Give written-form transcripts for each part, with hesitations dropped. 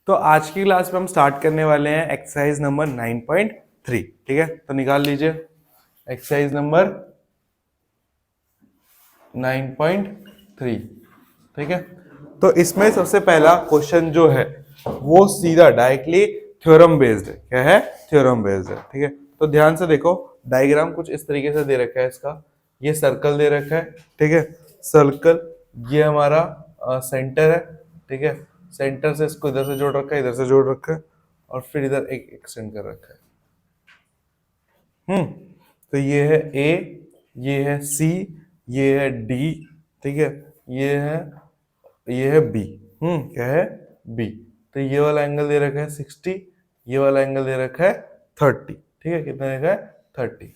तो आज की क्लास में हम स्टार्ट करने वाले हैं एक्सरसाइज नंबर 9.3। ठीक है, तो निकाल लीजिए एक्सरसाइज नंबर 9.3। ठीक है, तो इसमें सबसे पहला क्वेश्चन जो है वो सीधा डायरेक्टली थ्योरम बेस्ड है। क्या है? थ्योरम बेस्ड है। ठीक है, तो ध्यान से देखो, डायग्राम कुछ इस तरीके से दे रखा है इसका। ये सर्कल दे रखा है। ठीक है, सर्कल ये हमारा सेंटर है। ठीक है, सेंटर से इसको इधर से जोड़ रखा है, इधर से जोड़ रखा है, और फिर इधर एक एक्सटेंड कर रखा है। तो ये है ए, ये है सी, ये है डी। ठीक है, ये है बी। क्या है? बी। तो ये वाला एंगल दे रखा है 60, ये वाला एंगल दे रखा है 30। ठीक है, कितना देखा है? 30।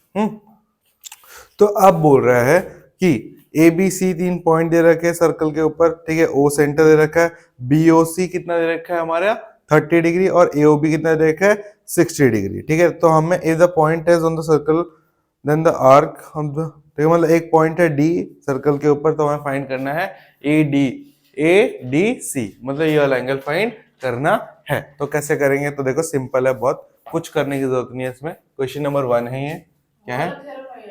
तो अब बोल रहा है कि ए बी सी 3 पॉइंट दे रखे हैं सर्कल के ऊपर। ठीक है, ओ सेंटर दे रखा है, बी ओ सी कितना दे रखा है हमारा 30 डिग्री, और ए ओ बी कितना दे रखा है 60 डिग्री। ठीक है, तो हमें if the point is on the circle then the arc हम, ठीक है, मतलब एक पॉइंट है डी सर्कल के ऊपर, तो हमें फाइंड करना है ए डी सी, मतलब ये वाला एंगल फाइंड करना है। तो कैसे करेंगे? तो देखो सिंपल है बहुत, कुछ करने की जरूरत नहीं है इसमें। क्वेश्चन नंबर 1 है ये। क्या है?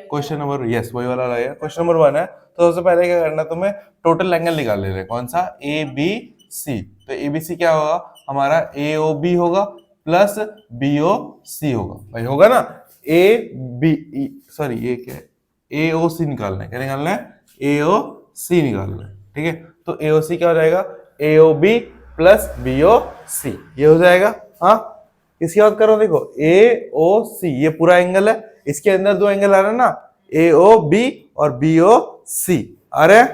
क्वेश्चन नंबर, यस वही वाला रहेगा। क्वेश्चन नंबर 1 है, तो सबसे पहले क्या करना है तुम्हें? टोटल एंगल निकाल ले रहे हैं। कौन सा? A B C. तो ए बी सी क्या होगा हमारा? ए ओ बी होगा प्लस बी ओ सी होगा। भाई होगा ना? ए बी, सॉरी ये क्या है? ए ओ सी निकालना है। क्या निकालना है? ए ओ सी निकालना है। ठीक है, तो ए ओ सी क्या हो जाएगा? A O B plus B O C, ये हो जाएगा। हाँ, इसकी बात करो, देखो ए ओ सी ये पूरा एंगल है, इसके अंदर दो एंगल आ रहे हैं ना, ए ओ बी और बी ओ सी आ रहे हैं।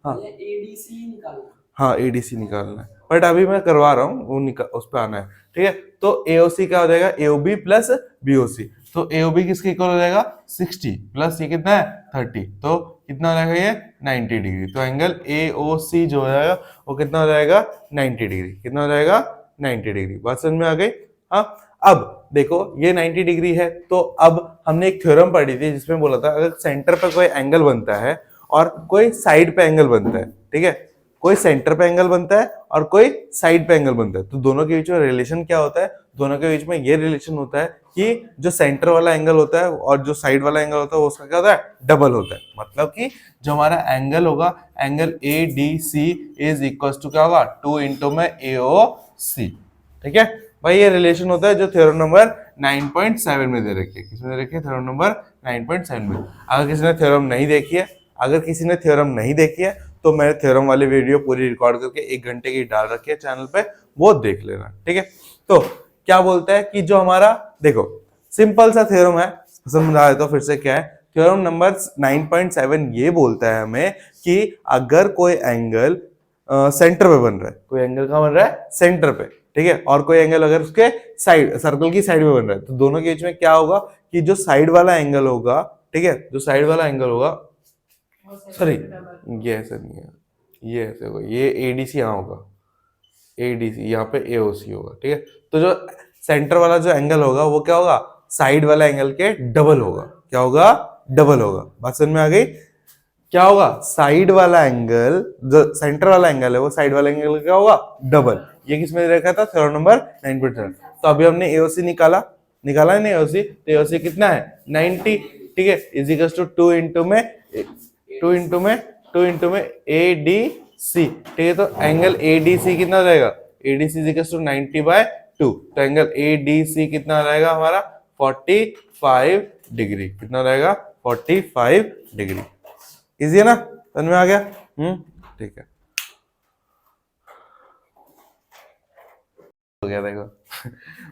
हाँ, एडीसी निकालना। हाँ, एडीसी निकालना है, बट अभी मैं करवा रहा हूँ, वो उस पर आना है। ठीक है, तो एओसी क्या हो जाएगा? AOB plus BOC. तो एओबी किसके इक्वल हो जाएगा? 60 प्लस ये कितना है? 30, तो कितना हो जाएगा? ये 90 डिग्री। तो एंगल एओसी जो हो जाएगा वो कितना हो जाएगा? 90 डिग्री। कितना हो जाएगा? 90 डिग्री। बात समझ में आ गई? हाँ, अब देखो ये 90 डिग्री है, तो अब हमने एक थ्योरम पढ़ी थी जिसमें बोला था अगर सेंटर पर कोई एंगल बनता है और कोई साइड पे एंगल बनता है, ठीक है, कोई सेंटर पे एंगल बनता है और कोई साइड पे एंगल बनता है, तो दोनों के बीच में रिलेशन क्या होता है? दोनों के बीच में ये रिलेशन होता है कि जो सेंटर वाला एंगल होता है और जो साइड वाला एंगल होता है वो उसका क्या होता है? डबल होता है। मतलब कि जो हमारा एंगल होगा, angle A D C is equal to क्या होगा? 2 इंटू में ए ओ सी। ठीक है भाई, ये रिलेशन होता है जो थ्योरम नंबर 9.7 में दे रखी है। किसमें दे रखी है? थ्योरम नंबर 9.7 में। अगर किसी ने थ्योरम नहीं देखी है, तो मैंने थ्योरम वाली वीडियो पूरी रिकॉर्ड करके 1 घंटे की डाल रखी है चैनल पे, वो देख लेना। ठीक है, तो क्या बोलता है कि जो हमारा, देखो सिंपल सा थ्योरम है, समझा देता हूं फिर से। क्या है थ्योरम नंबर 9.7? ये बोलता है हमें कि अगर कोई एंगल सेंटर पे बन रहा है, कोई एंगल कहां बन रहा है? सेंटर पे। ठीक है, और कोई एंगल अगर उसके साइड, सर्कल की साइड में बन रहा है, तो दोनों के बीच में क्या होगा कि जो साइड वाला एंगल होगा, ठीक है, जो साइड वाला एंगल होगा, सॉरी ये ऐसे नहीं है, ये ऐसे होगा, ये एडीसी यहाँ होगा, एडीसी यहाँ पे एओसी होगा। ठीक है, तो जो सेंटर वाला जो एंगल होगा वो क्या होगा? साइड वाला एंगल के डबल होगा। क्या होगा? डबल होगा। बात समझ में आ गई? क्या होगा? साइड वाला एंगल, जो सेंटर वाला एंगल है वो साइड वाला एंगल क्या होगा? डबल। ये किसमें रखा था? Theorem number 9.7। तो अभी हमने एओसी निकाला है ना, एओसी, तो एओसी कितना है? 90। ठीक है, इज इक्वल टू 2 इंटू में ए डी सी। ठीक है, तो एंगल ए डी सी कितना हो जाएगा? A D C is equal to 90/2। तो एंगल ए डी सी कितना हो जाएगा हमारा? 45 डिग्री। कितना हो जाएगा? 45 डिग्री। इजी है ना? समझ में आ गया? ठीक है, हो गया। देखो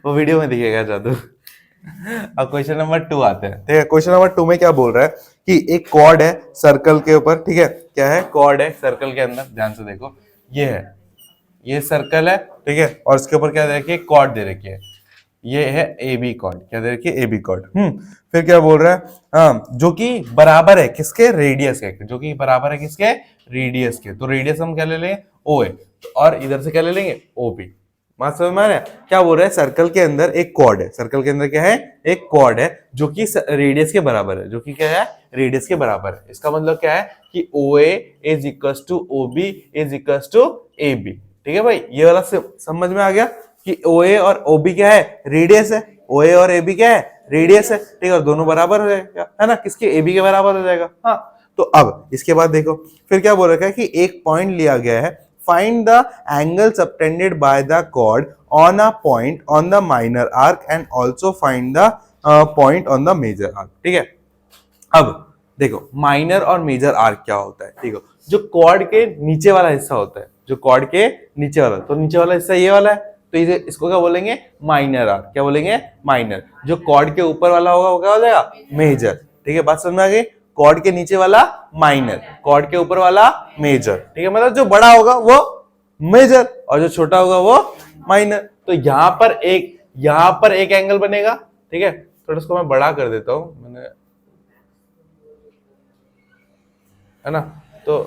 वो वीडियो में दिखेगा जादू। अब क्वेश्चन नंबर 2 आते हैं। ठीक है, क्वेश्चन नंबर 2 में क्या बोल रहा है कि एक कॉर्ड है सर्कल के ऊपर। ठीक है, क्या है? कॉर्ड है सर्कल के अंदर। ध्यान से देखो, ये है, ये सर्कल है। ठीक है, और इसके ऊपर क्या दे रखी है? कॉर्ड दे रखी है। ये है ए बी कॉर्ड। क्या दे रखी है? A B chord. फिर क्या बोल रहा है? हाँ, जो कि बराबर है किसके? रेडियस के। जो कि बराबर है किसके? रेडियस के। तो रेडियस हम क्या ले लेंगे? ओ है, और इधर से क्या ले लेंगे? O B. बात समझ में आ रहा है? क्या बोल रहा है? सर्कल के अंदर एक कॉर्ड है। सर्कल के अंदर क्या है? एक कॉर्ड है जो कि रेडियस के बराबर है। जो कि क्या है? रेडियस के बराबर है। इसका मतलब क्या है कि O A is equal to O B is equal to A B. ठीक है भाई, ये वाला समझ में आ गया कि OA और OB क्या है, रेडियस है। OA और AB क्या है, रेडियस है। ठीक है, और दोनों बराबर हो जाएगा, है ना, किसके, AB के बराबर हो जाएगा। हाँ, तो अब इसके बाद देखो फिर क्या बोल रखा है कि एक पॉइंट लिया गया है, find the angle subtended by the chord on a point on the minor arc and also find the point on the major arc. ठीक है, अब देखो माइनर और मेजर आर्क क्या होता है। ठीक है, जो कॉर्ड के नीचे वाला हिस्सा होता है, जो कॉर्ड के नीचे वाला, तो नीचे वाला हिस्सा ये वाला है, तो इसे इसको क्या बोलेंगे, माइनर आर्क। क्या बोलेंगे, माइनर। जो कॉर्ड के ऊपर वाला होगा वो क्या हो जाएगा, मेजर। ठीक है, बात समझ में आ गई। कॉर्ड के नीचे वाला माइनर, कॉर्ड के ऊपर वाला मेजर। ठीक है, मतलब जो बड़ा होगा वो मेजर और जो छोटा होगा वो माइनर। तो यहाँ पर एक एंगल बनेगा। ठीक है, थोड़ा इसको मैं बड़ा कर देता हूं, मैंने, है ना, तो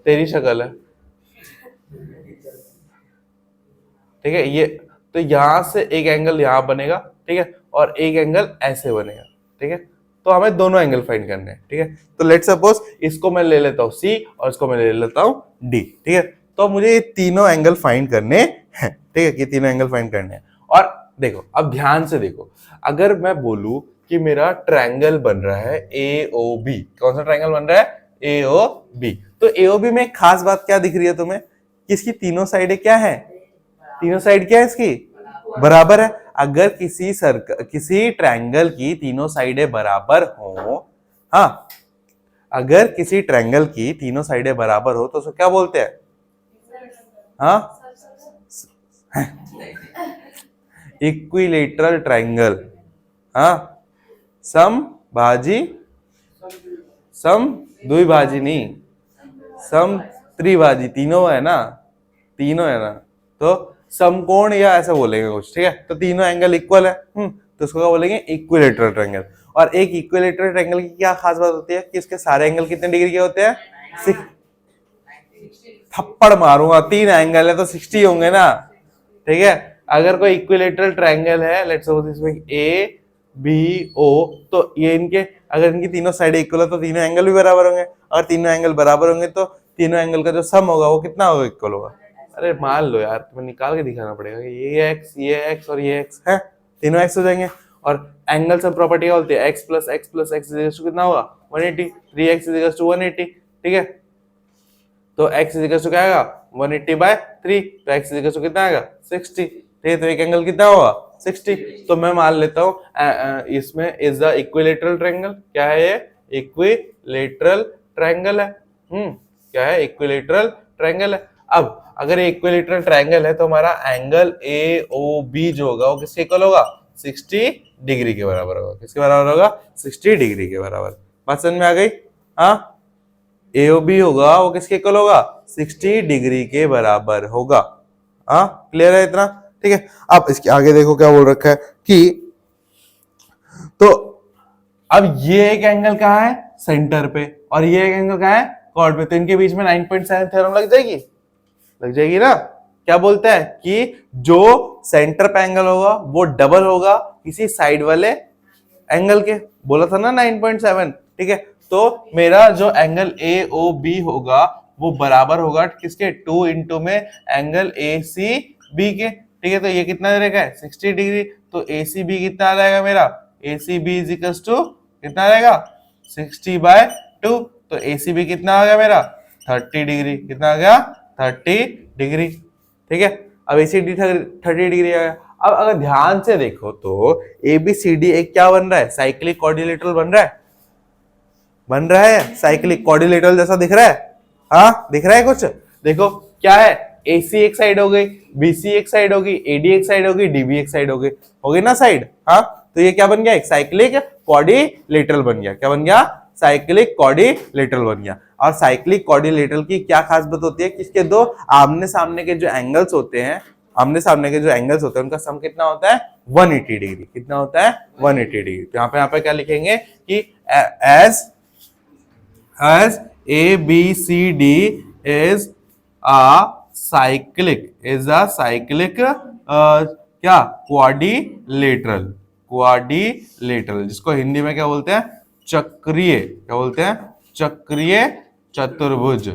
तेरी शक्ल है। ठीक है, ये तो यहां से एक एंगल यहां बनेगा। ठीक है, और एक एंगल ऐसे बनेगा। ठीक है, तो हमें दोनों एंगल फाइंड करने हैं। ठीक है, तो लेट सपोज इसको मैं ले लेता हूं C और इसको मैं ले लेता हूं D। ठीक है, तो मुझे ये तीनों एंगल फाइंड करने हैं। ठीक है, ये तीनों एंगल फाइंड करने हैं। और देखो, अब ध्यान से देखो, अगर मैं बोलूं कि मेरा ट्रायंगल बन रहा है AOB, कौन सा ट्रायंगल बन रहा है, AOB, तो AOB में एक खास बात क्या दिख रही है तुम्हें, कि इसकी तीनों साइडें क्या है, तीनों साइड क्या है इसकी, बराबर है। अगर किसी ट्रायंगल की तीनों साइडें बराबर हो, हाँ, अगर किसी ट्रायंगल की तीनों साइडें बराबर हो तो उसको क्या बोलते हैं, हाँ, इक्विलेटरल ट्रायंगल। हाँ, समभाजी, सम द्विभाजी नहीं, सम त्रिभाजी, तीनों है ना, तीनों है ना, तो समकोण या ऐसा बोलेंगे कुछ। ठीक है, तो तीनों एंगल इक्वल है, तो उसको क्या बोलेंगे, इक्विलेटरल ट्रायंगल। और एक इक्विलेटरल ट्रायंगल की क्या खास बात होती है कि इसके सारे एंगल कितने डिग्री के होते हैं, थप्पड़ मारूंगा, 3 एंगल है तो 60 होंगे ना। ठीक है, अगर कोई इक्विलेटरल ट्रायंगल है, लेट्स सपोज इसमें ABO, तो ये इनके, अगर इनकी तीनों साइड इक्वल है तो तीनों एंगल भी बराबर होंगे, और तीनों एंगल बराबर होंगे तो तीनों एंगल का जो सम होगा वो कितना होगा, इक्वल होगा। अरे मान लो यार, तुम्हें निकाल के दिखाना पड़ेगा कि ये x और ये x है, तीनों x हो जाएंगे। और एंगल सम प्रॉपर्टी क्या बोलती है, x प्लस x कितना होगा, 180, 3x 180। ठीक है, तो x क्या आएगा, 180/3, तो x कितना आएगा, 60। ठीक है, तो एक एंगल कितना होगा, 60। तो मैं मान लेता हूँ इसमें इज द इक्विलेटरल ट्रायंगल। क्या है ये, इक्विलेटरल ट्रायंगल है। क्या है, इक्विलेटरल ट्रायंगल है। अब अगर ये इक्विलेटरल ट्रायंगल है तो हमारा एंगल AOB जो होगा वो किसके इक्वल होगा, 60 डिग्री के बराबर होगा। किसके बराबर होगा, 60 डिग्री के बराबर। बात समझ में आ गई। हाँ, AOB होगा वो किसके इक्वल होगा, 60 डिग्री के बराबर होगा। हाँ, क्लियर है इतना। ठीक है, अब इसके आगे देखो क्या बोल रखा है कि, तो अब ये एक एंगल कहाँ है, सेंटर पे, और ये एक एंगल कहाँ है, कॉर्ड पे, तो इनके बीच में 9.7 थ्योरम लग जाएगी ना। क्या बोलता है कि जो सेंटर पे एंगल होगा वो डबल होगा किसी साइड वाले एंगल के, बोला था ना 9.7। ठीक है, तो मेरा जो एंगल AOB होगा वो बराबर होगा किसके, 2 इंटू में एंगल ACB के। ठीक है, तो ये कितना दे रखा है, 60 डिग्री, तो ACB कितना आ जाएगा मेरा, ACB इज इक्वल्स टू कितना आ जाएगा, 60/2। तो ACB कितना आ गया मेरा, 30 डिग्री। कितना आ गया, 30 डिग्री। ठीक है, अब ACD 30 डिग्री आ गया। अब अगर ध्यान से देखो तो ABCD एक क्या बन रहा है, साइक्लिक क्वाड्रिलेटरल बन रहा है साइक्लिक क्वाड्रिलेटरल जैसा दिख रहा है। हाँ, दिख रहा है कुछ, देखो क्या है, AC एक साइड हो गई, BC एक साइड होगी, AD एक साइड होगी, DB एक साइड होगी ना साइड। हाँ, तो ये क्या बन गया, एक साइक्लिक क्वाड्रिलेटरल बन गया। क्या बन गया, साइक्लिक क्वाड्रिलेटरल बन गया। और साइक्लिक क्वाड्रिलेटरल की क्या खास बात होती है कि इसके दो आमने सामने के जो एंगल्स होते हैं, उनका सम कितना होता है, 180 डिग्री। कितना होता है, 180 डिग्री। तो यहाँ पे क्या लिखेंगे कि as ABCD is a cyclic क्या, क्वाड्रिलेटरल, जिसको हिंदी में क्या बोलते हैं, चक्रीय। क्या बोलते हैं, चक्रीय चतुर्भुज।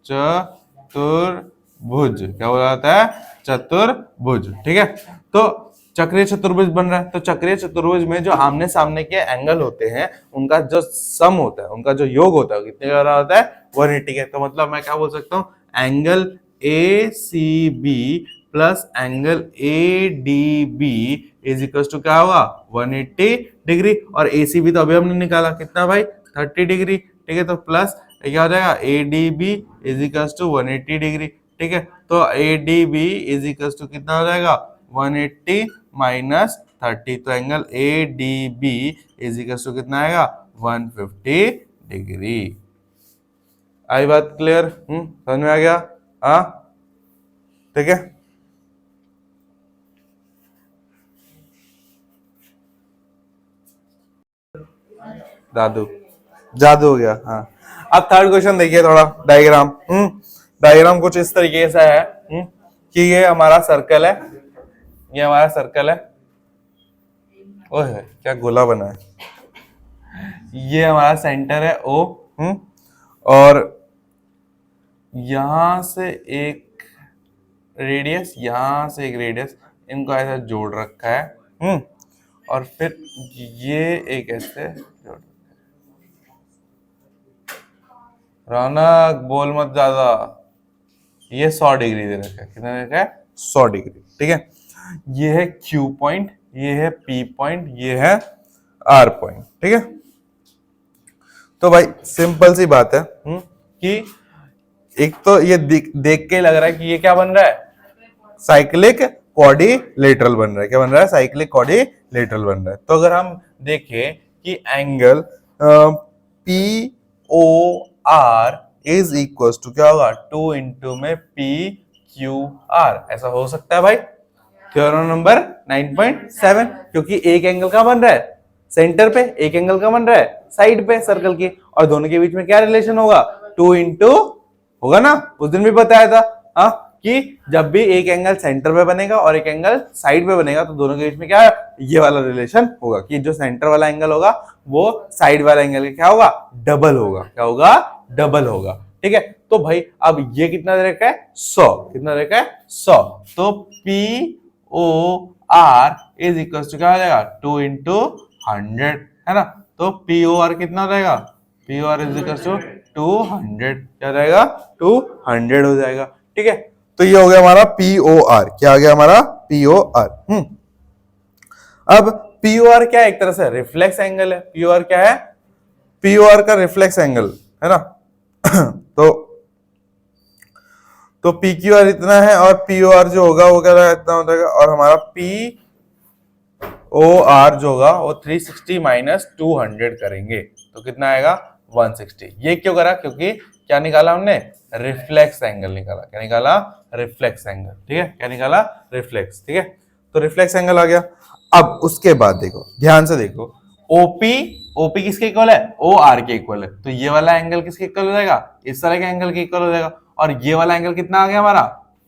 चतुर्भुज चतुर्भुज। क्या बोला जाता है? चतुर्भुज। ठीक है, तो चक्रीय चतुर्भुज बन रहा है। तो चक्रीय चतुर्भुज में जो आमने सामने के एंगल होते हैं उनका जो सम होता है, उनका जो योग होता है, कितने का होता है? 180 का। तो मतलब मैं क्या बोल सकता हूँ, angle A C B plus angle A D B is equal to क्या होगा? 180 डिग्री। और ए सी बी तो अभी हमने निकाला, कितना भाई? 30 डिग्री। ठीक है, तो प्लस क्या हो जाएगा? A D B is equal to 180 degree. ठीक है, तो A D B is equal to कितना हो जाएगा? 180 माइनस 30। तो angle A D B is equal to कितना आएगा? 150 डिग्री। आई बात क्लियर? समझ में आ गया? हाँ, ठीक है। जादू जादू हो गया। हाँ, अब थर्ड क्वेश्चन देखिए, थोड़ा डायग्राम। डायग्राम कुछ इस तरीके से है कि ये हमारा सर्कल है, ये हमारा सर्कल है। ओह, क्या गोला बना है। ये हमारा सेंटर है ओ, और यहां से एक रेडियस, यहां से एक रेडियस, इनको ऐसा जोड़ रखा है। और फिर ये एक ऐसे जोड़। रौनक बोल मत ज्यादा। ये 100 डिग्री दे रखा है। कितना दे रखा है? 100 डिग्री। ठीक है, ये है Q पॉइंट, ये है P पॉइंट, ये है R पॉइंट। ठीक है, तो भाई सिंपल सी बात है कि एक तो ये देख के लग रहा है कि ये क्या बन रहा है? साइक्लिक क्वाड्रिलेटरल बन रहा है। क्या बन रहा है? साइक्लिक क्वाड्रिलेटरल बन रहा है। तो अगर हम देखें कि angle P O R is equal to क्या होगा? 2 इंटू में पी क्यू आर, ऐसा हो सकता है भाई? थ्योरम नंबर 9.7, क्योंकि एक एंगल का बन रहा है सेंटर पे, एक एंगल का बन रहा है साइड पे सर्कल की, और दोनों के बीच में क्या रिलेशन होगा? 2 इंटू होगा ना, उस दिन भी बताया था। हाँ, कि जब भी एक एंगल सेंटर पे बनेगा और एक एंगल साइड पे बनेगा तो दोनों के बीच में क्या है? ये वाला रिलेशन होगा कि जो सेंटर वाला एंगल होगा वो साइड वाला एंगल का क्या होगा? डबल होगा। क्या होगा? डबल होगा। ठीक है, तो भाई अब ये कितना दे रखा है? 100। कितना दे रखा है? 100। तो P O R is equal to क्या हो जाएगा? 2 इंटू 100, है ना। तो पी ओ आर कितना हो जाएगा? P O R is equal to 200। क्या रहेगा? 200 हो जाएगा। ठीक है, तो ये हो गया हमारा पी ओ आर। क्या आ गया हमारा? P O R. अब पी ओ आर क्या है? एक तरह से रिफ्लेक्स एंगल है। पी ओ आर क्या है? पी ओ आर का रिफ्लेक्स एंगल है ना। तो पी क्यू आर इतना है और पी ओ आर जो होगा वो क्या इतना हो जाएगा, और हमारा पी ओ आर जो होगा वो 360 माइनस 200 करेंगे तो कितना आएगा? 160। ये क्यों करा? क्योंकि क्या निकाला हमने? रिफ्लेक्स एंगल निकाला। क्या निकाला? Reflex angle. ठीक है, क्या निकाला? रिफ्लेक्स। ठीक है, तो रिफ्लेक्स एंगल आ गया। अब उसके बाद देखो, ध्यान से देखो, ओपी, ओपी किसके इक्वल है? ओ आर के इक्वल है। तो ये वाला एंगल किसके इक्वल हो जाएगा? इस तरह के एंगल के इक्वल हो जाएगा। और ये वाला एंगल कितना आ गया हमारा?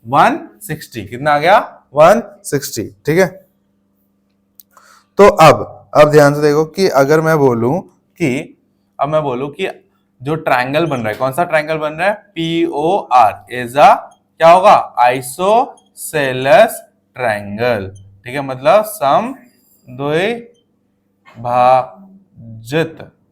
160। कितना आ गया? 160। ठीक है, तो अब ध्यान से देखो कि अगर मैं बोलूं कि जो ट्रायंगल बन रहा है, कौन सा ट्रायंगल बन रहा है? P O R is a क्या होगा? Isosceles triangle. ठीक है, मतलब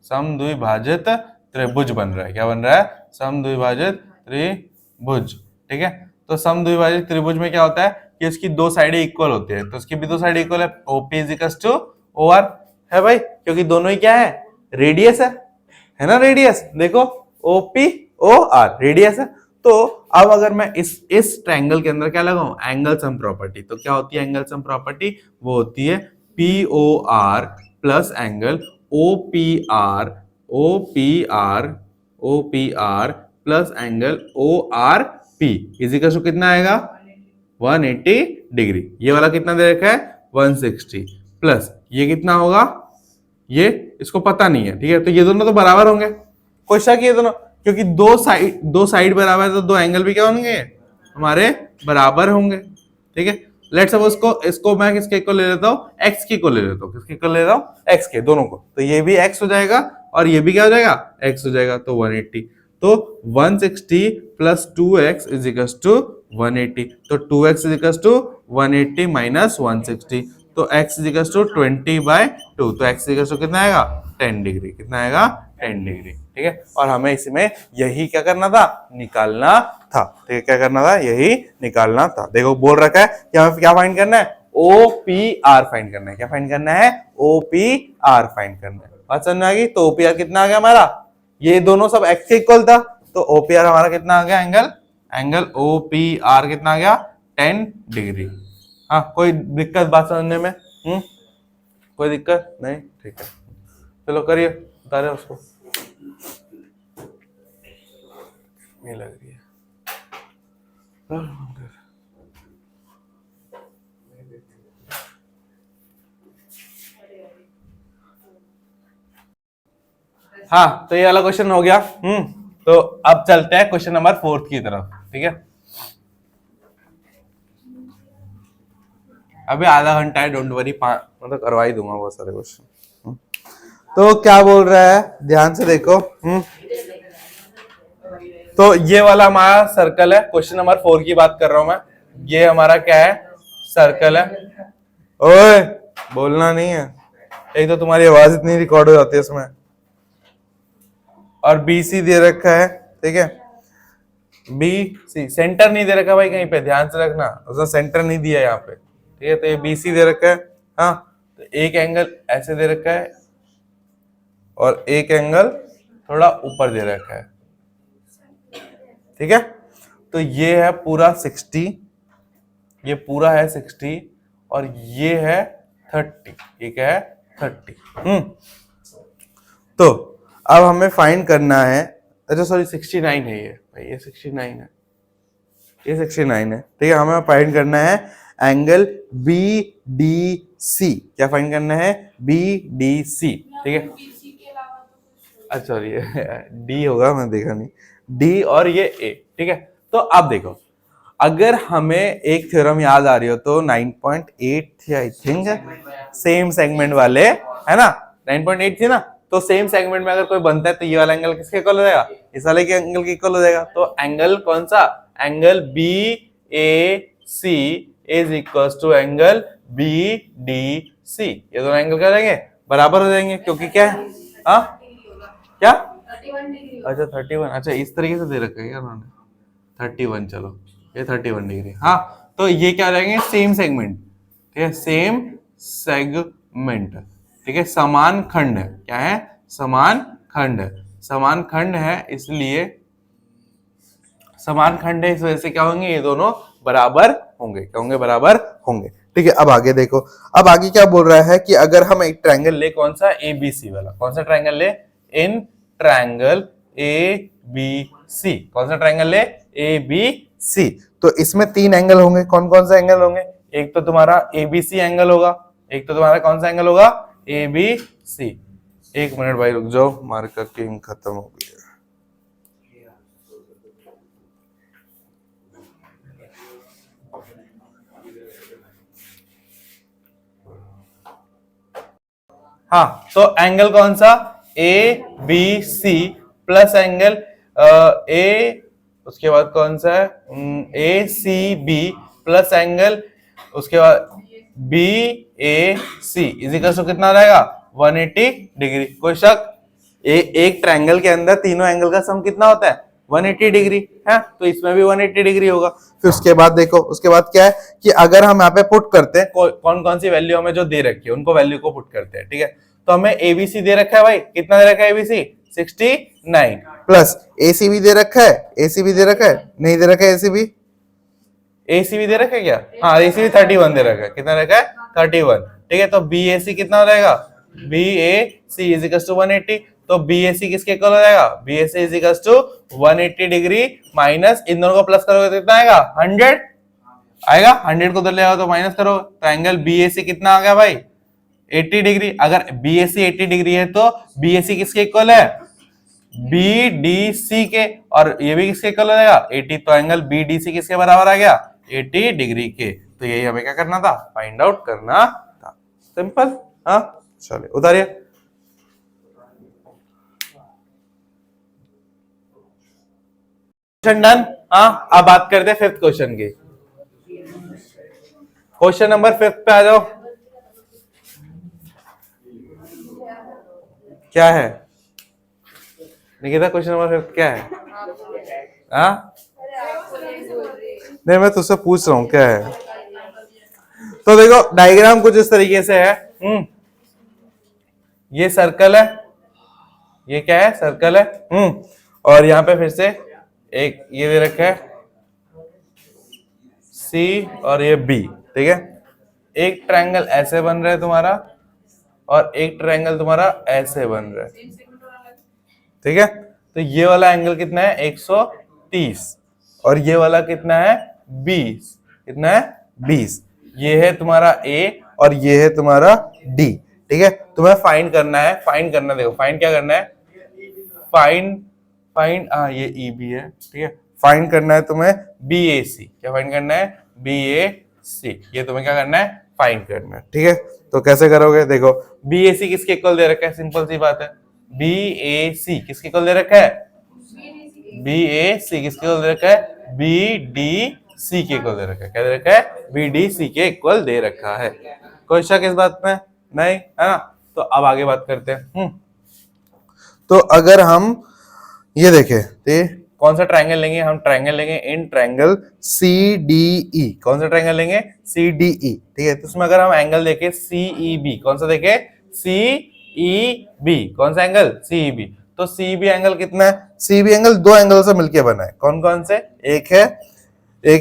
समद्विभाजित त्रिभुज बन रहा है। क्या बन रहा है? समद्विभाजित त्रिभुज। ठीक है, तो समद्विभाजित त्रिभुज में क्या होता है कि उसकी दो साइडें इक्वल होती है, तो उसकी भी दो साइड इक्वल है। OP is equal to O R है भाई, क्योंकि दोनों ही क्या है? रेडियस है ना। रेडियस देखो, ओपी ओ आर रेडियस है। तो अब अगर मैं इस ट्रायंगल के अंदर क्या लगाऊं? Angle sum property. तो क्या होती है एंगल सम प्रॉपर्टी? वो होती है P O R plus angle O P R, O P R plus angle O R P is equal to कितना आएगा? 180 डिग्री। ये वाला कितना दे रखा है? 160 प्लस ये कितना होगा? ये इसको पता नहीं है। ठीक है, तो ये दोनों तो बराबर होंगे। कोई शक? ये दोनों, क्योंकि दो साइड बराबर है तो दो एंगल भी क्या होंगे? हमारे बराबर होंगे। ठीक है, लेट्स सपोज इसको मैं किसके को ले लेता हूँ? एक्स की को ले लेता हूँ। किसके को ले लेता हूँ? एक्स के, दोनों को। तो ये भी एक्स हो जाएगा और ये भी क्या हो जाएगा? एक्स हो जाएगा। तो 180 तो 160 plus 2x is equal to 180, तो 2x is equal to 180 minus 160, तो x इज इक्वल टू 20/2, तो x इज इक्वल टू कितना आएगा 10 डिग्री, कितना आएगा 10 डिग्री, ठीक है। और हमें इसमें यही क्या करना था, निकालना था, ठीक है, क्या करना था, यही निकालना था। देखो बोल रखा है कि हमें क्या फाइंड करना है, OPR फाइंड करना है, क्या फाइंड करना है, OPR फाइंड करना है। बात समझ में आ गई। तो OPR कितना आ गया हमारा, ये दोनों सब x के इक्वल था, तो OPR हमारा कितना आ गया, एंगल OPR कितना आ गया 10 डिग्री। हाँ, कोई दिक्कत बात समझने में, कोई दिक्कत नहीं, ठीक है, चलो करिए, बता रहे उसको नहीं लग रही है। हाँ, तो ये वाला क्वेश्चन हो गया। तो अब चलते हैं क्वेश्चन नंबर 4 की तरफ, ठीक है। अभी आधा घंटा है, डोंट वरी, मतलब करवा ही दूंगा बहुत सारे क्वेश्चन। तो क्या बोल रहा है, ध्यान से देखो। तो ये वाला हमारा सर्कल है, क्वेश्चन नंबर 4 की बात कर रहा हूं मैं। ये हमारा क्या है, सर्कल है। ओए, बोलना नहीं है, एक तो तुम्हारी आवाज इतनी रिकॉर्ड हो जाती है इसमें, और BC दे रखा है, ठीक है, BC सेंटर नहीं दे रखा भाई कहीं पे, ध्यान से रखना, उसने सेंटर नहीं दिया यहाँ पे, ठीक है। तो ये BC दे रखा है, हाँ, तो एक एंगल ऐसे दे रखा है और एक एंगल थोड़ा ऊपर दे रखा है, ठीक है। तो ये है पूरा 60, ये पूरा है 60 और ये है 30, ये क्या है 30। तो अब हमें फाइंड करना है, अच्छा सॉरी 69 है ये भाई, ये 69 है, ये 69 है, ठीक है। हमें फाइंड करना है एंगल BDC, क्या फाइंड करना है, BDC, ठीक है। अच्छा सॉरी D होगा, मैं देखा नहीं, D और ये A, ठीक है। तो अब देखो, अगर हमें एक थ्योरम याद आ रही हो तो 9.8 थी आई थिंक, सेम सेगमेंट वाले, है ना, 9.8 थी ना, तो सेम सेगमेंट में अगर कोई बनता है तो ये वाला एंगल किसके इक्वल हो जाएगा, इस वाले के एंगल के इक्वल हो जाएगा। तो एंगल कौन सा, angle BAC is equal to angle BDC, ये दोनों एंगल क्या रहेंगे, बराबर हो जाएंगे, क्योंकि क्या है, हाँ क्या, अच्छा 31, अच्छा इस तरीके से दे रखा है क्या उन्होंने, 31, चलो ये 31 डिग्री, हाँ। तो ये क्या रहेंगे, सेम सेगमेंट, ठीक है, सेम सेगमेंट, ठीक है, समान खंड है, क्या है, समान खंड है, समान खंड है, इसलिए समान खंड है, इस वजह से क्या होंगे, ये दोनों बराबर होंगे, क्या होंगे, बराबर होंगे, ठीक है। अब आगे देखो, अब आगे क्या बोल रहा है कि अगर हम एक ट्रायंगल ले, कौन सा, ABC वाला, कौन सा ट्रायंगल ले, इन ट्रायंगल ABC, कौन सा ट्रायंगल ले, ABC, तो इसमें 3 एंगल होंगे, कौन कौन सा एंगल होंगे, एक तो तुम्हारा ABC एंगल होगा, एक तो तुम्हारा कौन सा एंगल होगा, ABC। एक मिनट भाई रुक जाओ, मार्कर की इंक खत्म हो गई है। हाँ, तो एंगल कौन सा, ABC प्लस एंगल A, उसके बाद कौन सा है, ACB प्लस एंगल, उसके बाद BAC इज इक्वल टू कितना रहेगा, 180 डिग्री। कोई शक, एक ट्रायंगल के अंदर तीनों एंगल का सम कितना होता है, 180 डिग्री है, तो इसमें भी 180 डिग्री होगा। फिर उसके बाद देखो, उसके बाद क्या है कि अगर हम यहाँ पे पुट करते हैं कौन कौन सी वैल्यू हमें जो दे रखी है उनको वैल्यू को पुट करते हैं, ठीक है। तो हमें ABC दे रखा है भाई, कितना दे रखा है ABC, 69 प्लस ACB दे रखा है, ACB दे रखा है, नहीं दे रखा है ACB दे रखा है क्या, हाँ ACB 31 दे रखा है, कितना रखा है 31, ठीक है। तो BAC कितना हो जाएगा, BAC इज इक्वल टू 180, तो BAC किसके इक्वल हो जाएगा, BAC is equal to 180 degree minus, इन दोनों को प्लस करोगे तो कितना आएगा, 100 आएगा, 100 को उधर ले आओ तो माइनस करो, तो एंगल BAC कितना आ गया भाई, 80 डिग्री। अगर BAC 80 डिग्री है तो BAC किसके इक्वल है, BDC के, और ये भी किसके इक्वल हो जाएगा 80, तो एंगल BDC किसके बराबर आ गया, 80 डिग्री के। तो यही हमें क्या करना था, फाइंड आउट करना था, सिंपल। हाँ चलिए उतारिए। Question done. हाँ, अब बात करते हैं फिफ्थ क्वेश्चन की। क्वेश्चन नंबर 5 पे आ जाओ। क्या है निकिता, क्वेश्चन नंबर 5 क्या है? हाँ, नहीं मैं तुझसे पूछ रहा हूँ क्या है। तो देखो डायग्राम कुछ इस तरीके से है। ये सर्कल है, ये क्या है? सर्कल है। और यहाँ पे फिर से एक ये दे रखा है सी और ये बी, ठीक है। एक ट्रायंगल ऐसे बन रहा है तुम्हारा और एक ट्रायंगल तुम्हारा ऐसे बन रहा है, ठीक है। तो ये वाला एंगल कितना है? 130 और ये वाला कितना है? 20। कितना है? 20। ये है तुम्हारा ए और ये है तुम्हारा डी, ठीक है। तुम्हें फाइंड करना है, फाइंड करना, देखो फाइंड क्या करना है, फाइंड फाइंड ये ई बी है, ठीक है। फाइंड करना है तुम्हें बी ए सी। क्या फाइंड करना है? बी ए सी। ये तुम्हें क्या करना है? फाइंड करना है, ठीक है। तो कैसे करोगे? देखो बी ए सी किसके इक्वल दे रखा है? सिंपल सी बात है, बी ए सी किसके इक्वल दे रखा है? बी ए सी किसके इक्वल दे रखा है? बी डी सी के इक्वल दे रखा है। क्या दे रखा है? बी डी सी के इक्वल दे रखा है। कोई शक इस बात में नहीं है ना? तो अब आगे बात करते हैं। तो अगर हम ये देखें तो कौन सा ट्रायंगल लेंगे? हम ट्रायंगल लेंगे इन ट्रायंगल सी डी ई। कौन सा ट्रायंगल लेंगे? सी डी ई, ठीक है। तो उसमें अगर हम एंगल देखें सी ई बी, कौन सा देखे? सी ई बी। कौन सा एंगल? सी ई बी। तो सी बी एंगल कितना है? सी बी एंगल दो एंगल से मिलकर बना है। कौन कौन से? एक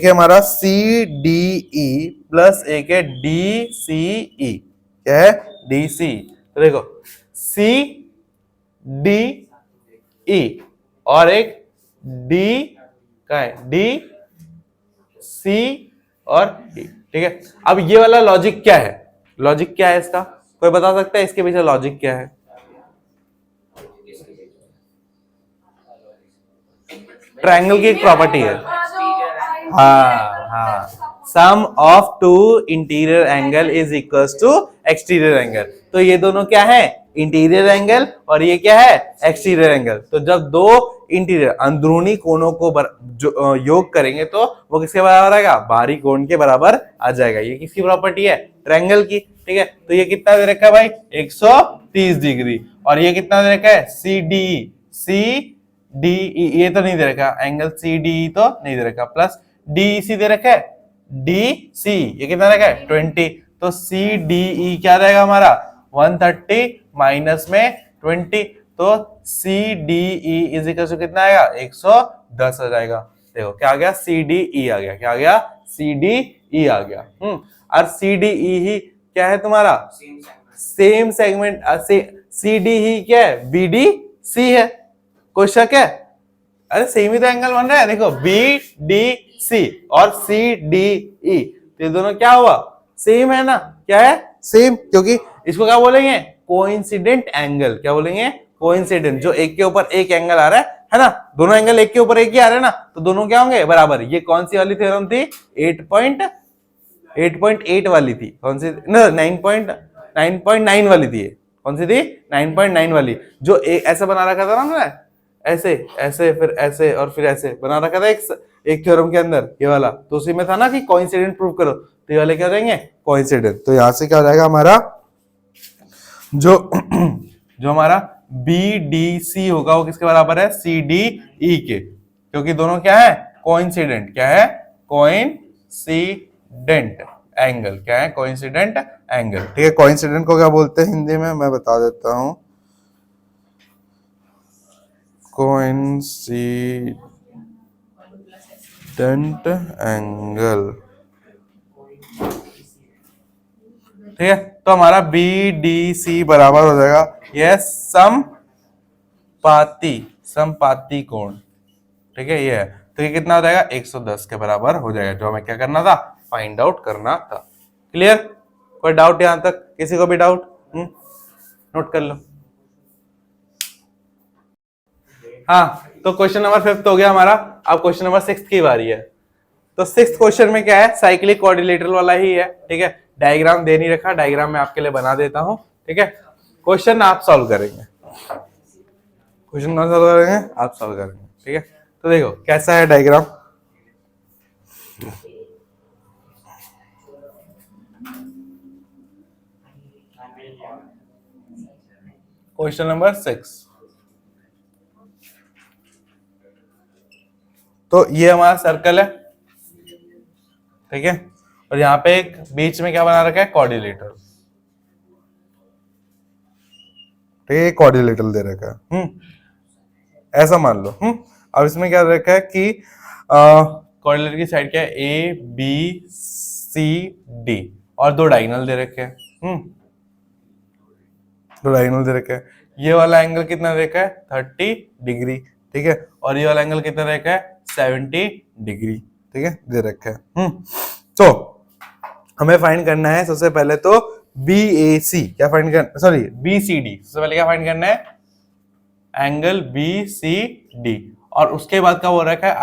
है हमारा सी डी ई प्लस एक है डी सी ई। क्या है? D C. तो देखो सी डी ई और एक डी का है डी सी और डी, ठीक है। अब ये वाला लॉजिक क्या है? लॉजिक क्या है इसका? कोई बता सकता है इसके पीछे लॉजिक क्या है? ट्रायंगल की एक प्रॉपर्टी है, हाँ, sum of two interior angle is equals to exterior angle. तो ये दोनों क्या है? इंटीरियर एंगल और ये क्या है? Exterior angle. तो जब दो इंटीरियर अंदरूनी कोणों को योग करेंगे तो वो किसके बराबर आएगा? बाहरी कोण के बराबर आ जाएगा। ये किसकी प्रॉपर्टी है? ट्रायंगल की, ठीक है। तो ये कितना दे रखा है भाई? 130 डिग्री। और ये कितना दे रखा है? सी डी ई, ये तो नहीं दे रखा, एंगल सी डी ई तो नहीं दे रखा, प्लस डी सी दे रखा है, डी सी ये कितना रखा है? 20। तो सी डी ई क्या रहेगा हमारा? 130 माइनस में 20, तो C D E is equal to कितना आएगा? 110 आ जाएगा। देखो क्या आ गया? सी डी ई आ गया। क्या आ गया? सी डी ई आ गया। और सी डी ई ही क्या है तुम्हारा? Same segment. सी डी ही क्या है? बी डी सी है। कोई शक है? अरे सेम ही तो एंगल बन रहा है। देखो बी डी सी और सी डी ई, तो ये दोनों क्या हुआ? सेम है ना? क्या है? सेम, क्योंकि इसको क्या बोलेंगे? Coincident angle. क्या बोलेंगे? कोइंसिडेंट। जो एक के ऊपर एक एंगल आ रहा है ना? दोनों एंगल एक के ऊपर एक ही आ रहे हैं ना, तो दोनों क्या होंगे? बराबर। ये कौन सी वाली थ्योरम थी? 8.8 वाली थी। कौन सी? 9.9 वाली थी। कौन सी थी? 9.9 वाली। जो ऐसा बना रखा था ना, ऐसे ऐसे फिर ऐसे और फिर ऐसे बना रखा था एक थ्योरम के अंदर, ये वाला। तो उसी में था ना कि कोइंसिडेंट प्रूव करो, तो ये वाले क्या हो जाएंगे? कोइंसिडेंट। तो यहां से क्या हो जाएगा हमारा? जो हमारा बी डी सी होगा वो किसके बराबर है? सी डी ई के, क्योंकि दोनों क्या है? कोइंसिडेंट। क्या है? Coincident angle. क्या है? कोइंसिडेंट एंगल, ठीक है। कोइंसिडेंट को क्या बोलते हैं हिंदी में? मैं बता देता हूं, कोइंसिडेंट एंगल, ठीक है। तो हमारा बी डी सी बराबर हो जाएगा ये समपाती कोण, ठीक है। ये है, तो ये कितना हो जाएगा? 110 के बराबर हो जाएगा, जो हमें क्या करना था? फाइंड आउट करना था। क्लियर? कोई डाउट यहां तक? किसी को भी डाउट? नोट कर लो। हाँ, तो क्वेश्चन नंबर 5 हो गया हमारा। अब क्वेश्चन नंबर 6 की बारी है। तो 6th क्वेश्चन में क्या है? साइक्लिक क्वाड्रिलेटरल वाला ही है, ठीक है। डायग्राम दे नहीं रखा, डायग्राम मैं आपके लिए बना देता हूं, ठीक है। क्वेश्चन आप सॉल्व करेंगे, आप सॉल्व करेंगे, ठीक है। तो देखो कैसा है डायग्राम। Question number 6। तो ये हमारा सर्कल है, ठीक है, और यहाँ पे एक बीच में क्या बना रखा है, क्वाड्रिलेटरल, ठीक है, क्वाड्रिलेटरल दे रखा है, ऐसा मान लो। अब इसमें क्या रखा है कि क्वाड्रिलेटरल की साइड क्या है, ए बी सी डी, और दो डायगोनल दे रखे हैं, दो डायगोनल दे रखे हैं। ये वाला एंगल कितना दे रखा है, 30 डिग्री, ठीक है, और ये वाला एंगल कितना दे रखा है, 70 डिग्री, ठीक है, दे रखा है। तो हमें फाइंड करना है सबसे पहले तो बी ए सी, क्या फाइंड करना, सॉरी बी सी डी, सबसे पहले क्या फाइंड करना है, एंगल बी सी डी, और उसके बाद क्या हो रखा है,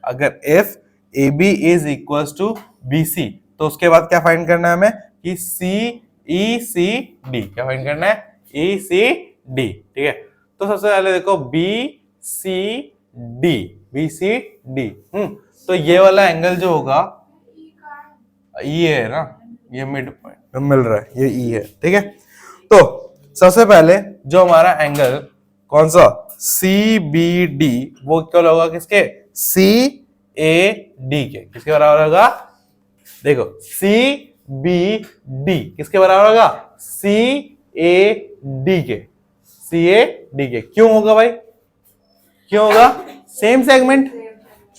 अगर if A B is equal to B C, तो उसके बाद क्या फाइंड करना है हमें कि सी ई सी डी, क्या फाइंड करना है, ई सी डी, ठीक है। तो सबसे पहले देखो B C D, B C D, तो ये वाला एंगल जो होगा, ये है ना, ये मिड पॉइंट मिल रहा है, ये ई है, ठीक है। तो सबसे पहले जो हमारा एंगल कौन सा, सी बी डी, वो क्या होगा, किसके, सी ए डी के, किसके बराबर होगा, देखो सी बी डी किसके बराबर होगा, सी ए डी के, सी ए डी के। क्यों होगा भाई, क्यों होगा, सेम सेगमेंट,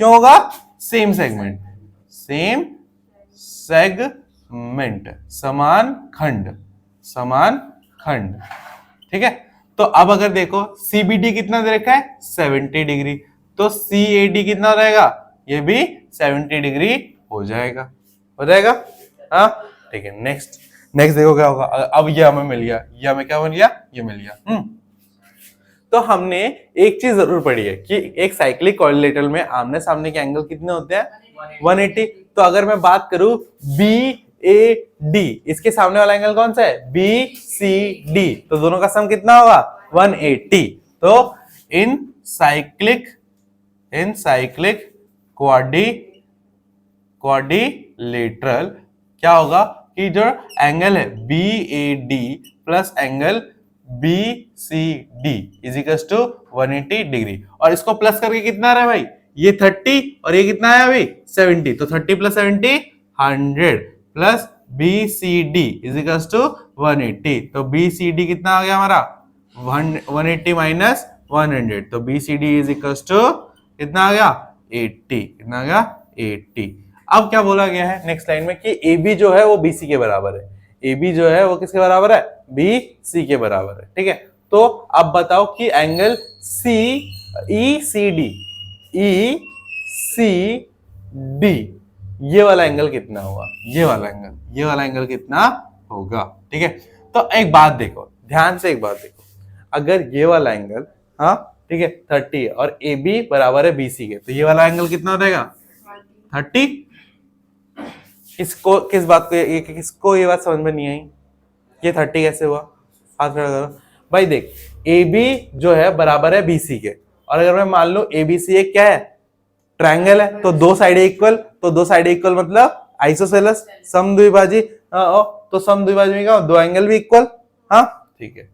क्यों होगा, सेम सेगमेंट, सेम सेगमेंट, समान खंड, समान खंड, ठीक है। तो अब अगर देखो सीबीडी कितना दे रखा है, 70 डिग्री, तो सीएडी कितना रहेगा, ये भी 70 डिग्री हो जाएगा, हो जाएगा, हाँ, ठीक है। नेक्स्ट देखो क्या होगा, अब ये हमें मिल गया, ये हमें क्या मिल गया, ये मिल गया। तो हमने एक चीज जरूर पढ़ी है कि एक साइक्लिक क्वाड्रिलेटरल में आमने सामने के एंगल कितने होते हैं, 180। तो अगर मैं बात करूं बी ए डी, इसके सामने वाला एंगल कौन सा है, बी सी डी, तो दोनों का सम कितना होगा, 180। तो इन साइक्लिक क्वाड्रिलेटरल क्या होगा कि जो एंगल है B A D plus angle B C D is equal to 180 degree, और इसको प्लस करके कितना आ रहा है भाई, ये 30 और ये कितना है अभी 70, तो 30 plus 70 100 plus B C D is equal to 180, तो बी सी डी कितना आ गया हमारा 180 माइनस 100, तो B C D is equal to कितना आ गया 80, कितना आ गया 80। अब क्या बोला गया है नेक्स्ट लाइन में कि ए बी जो है वो बी सी के बराबर है, ए बी जो है वो किसके बराबर है, बी सी के बराबर है, ठीक है। तो अब बताओ कि एंगल सी ई सी डी, ई सी डी, ये वाला एंगल कितना होगा, ये वाला एंगल कितना होगा, ठीक है। तो एक बात देखो, ध्यान से एक बात देखो, अगर ये वाला एंगल, हाँ ठीक है 30 और ए बी बराबर है बी सी के, तो ये वाला एंगल कितना हो जाएगा 30। किसको किस बात को किसको ये बात समझ में नहीं आई, ये 30 कैसे हुआ, हाथ खड़ा करो भाई। देख ए बी जो है बराबर है बी सी के, और अगर मैं मान लो ए बी सी एक क्या है, ट्रायंगल है, तो दो साइड इक्वल, तो दो साइड इक्वल मतलब आइसोसेलेस समद्विभाजी, तो समद्विभाजी में क्या दो एंगल भी इक्वल, हाँ ठीक है।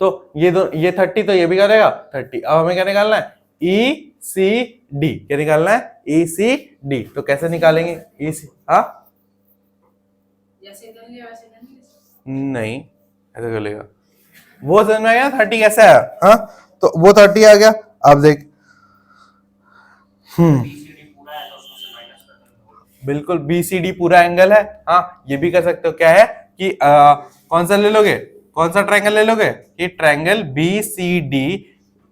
तो ये 30 तो ये भी करेगा 30। अब हमें क्या निकालना है, ई सी डी, क्या निकालना है, ई सी डी। तो कैसे निकालेंगे ई सी, हाँ नहीं ऐसे कर लेगा, वो समझ में आ गया 30 कैसे है, हाँ तो वो 30 आ गया। अब देख बिल्कुल बी सी डी पूरा एंगल है, हाँ ये भी कर सकते हो, क्या है कि कौन सा ले लोगे, कौन सा ट्रायंगल ले लोगे, कि ट्रायंगल बी सी डी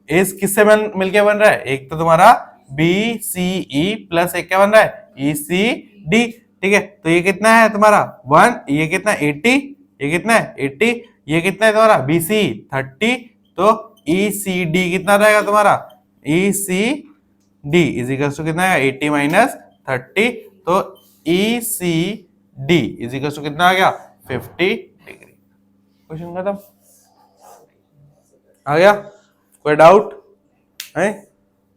इस किससे मिलके बन रहा है, एक तो तुम्हारा बी सी ई प्लस एक क्या बन रहा है ई सी डी, ठीक है। तो ये कितना है तुम्हारा 1, ये कितना 80, ये कितना है 80, ये कितना है तुम्हारा बी सी 30, तो ई सी डी कितना रहेगा तुम्हारा, E C D is equal to कितना है 80 माइनस 30, तो E C D is equal to कितना आ गया 50 डिग्री। क्वेश्चन खत्म, आ गया, कोई डाउट है,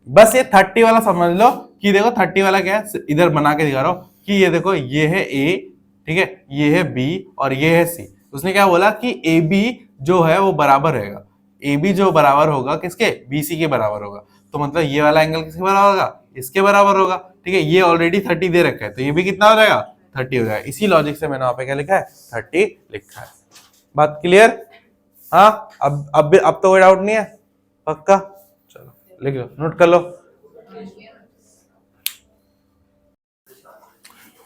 बस ये 30 वाला समझ लो कि देखो 30 वाला क्या है, इधर बना के दिखा रहा हूं कि ये देखो ये है ए, ठीक है, ये है बी और ये है सी। उसने क्या बोला कि ए बी जो है वो बराबर रहेगा, ए बी जो बराबर होगा किसके, बी सी के बराबर होगा। तो मतलब ये वाला एंगल किसके बराबर होगा, इसके बराबर होगा, ठीक है। ये ऑलरेडी 30 दे रखा है तो ये भी कितना हो जाएगा, 30 हो जाएगा। इसी लॉजिक से मैंने वहां पे क्या लिखा है, 30 लिखा है। बात क्लियर? हाँ, अब तो कोई डाउट नहीं है, पक्का? चलो लिख लो, नोट कर लो।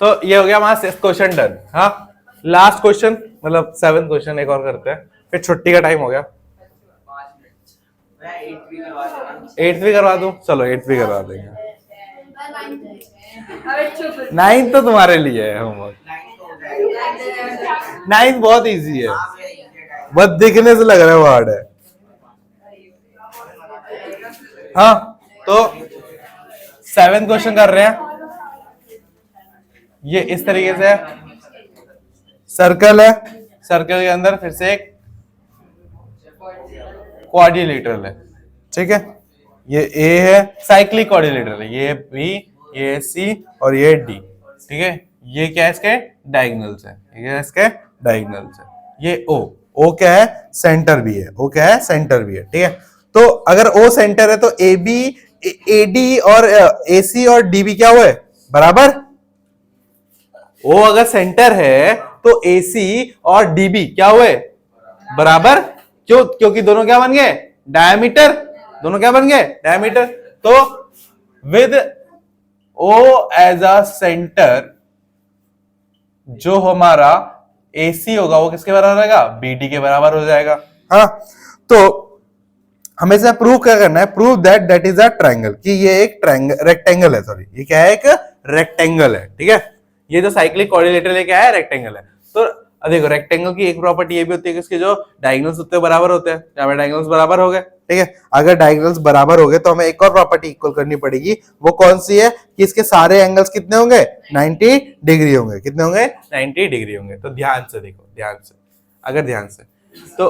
तो ये हो गया हमारा 6th क्वेश्चन डन। हाँ, लास्ट क्वेश्चन मतलब 7th क्वेश्चन एक और करते हैं, फिर छुट्टी का टाइम हो गया। 8th भी करवा दूं? चलो 8th भी करवा देंगे। 9th तो तुम्हारे लिए है होमवर्क, 9th बहुत इजी है, बस दिखने से लग रहा है हार्ड है। हाँ, तो 7th क्वेश्चन कर रहे हैं। ये इस तरीके से सर्कल है, सर्कल के अंदर फिर से एक क्वाड्रिलेटरल है, ठीक है। ये ए है, साइक्लिक क्वाड्रिलेटरल है, ये बी, ये सी और ये डी, ठीक है। ये क्या है, इसके डायगोनल्स है, ये इसके डायगोनल्स है। ये ओ, ओ क्या है, सेंटर भी है, ओ क्या है, सेंटर भी है, ठीक है। तो अगर ओ सेंटर है तो ए बी, ए डी और ए सी और डी बी क्या हुए, बराबर। ओ अगर सेंटर है तो ए सी और डी बी क्या हुए, बराबर। क्यों? क्योंकि दोनों क्या बन गए, डायमीटर, दोनों क्या बन गए, डायमीटर। तो with O as a centre जो हमारा AC होगा वो किसके बराबर रहेगा, BD के बराबर हो जाएगा। हाँ, तो हमें से प्रूव क्या करना है, prove that that is a triangle, कि ये एक ट्रायंगल, रेक्टेंगल है, सॉरी ये क्या है, एक रेक्टेंगल है, ठीक है। ये जो साइक्लिक कोऑर्डिनेटर है क्या है, रेक्टेंगल है। तो देखो रेक्टेंगल की एक प्रॉपर्टी ये भी होती है कि इसके जो डायगोनल्स होते हैं बराबर होते हैं। यहाँ पे डायगोनल्स बराबर हो गए, ठीक है। अगर डायगोनल्स बराबर हो गए तो हमें एक और प्रॉपर्टी इक्वल करनी पड़ेगी, वो कौन सी है, कि इसके सारे एंगल्स कितने होंगे, 90 डिग्री होंगे। कितने होंगे, 90 डिग्री होंगे। तो ध्यान से देखो, ध्यान से, अगर ध्यान से, तो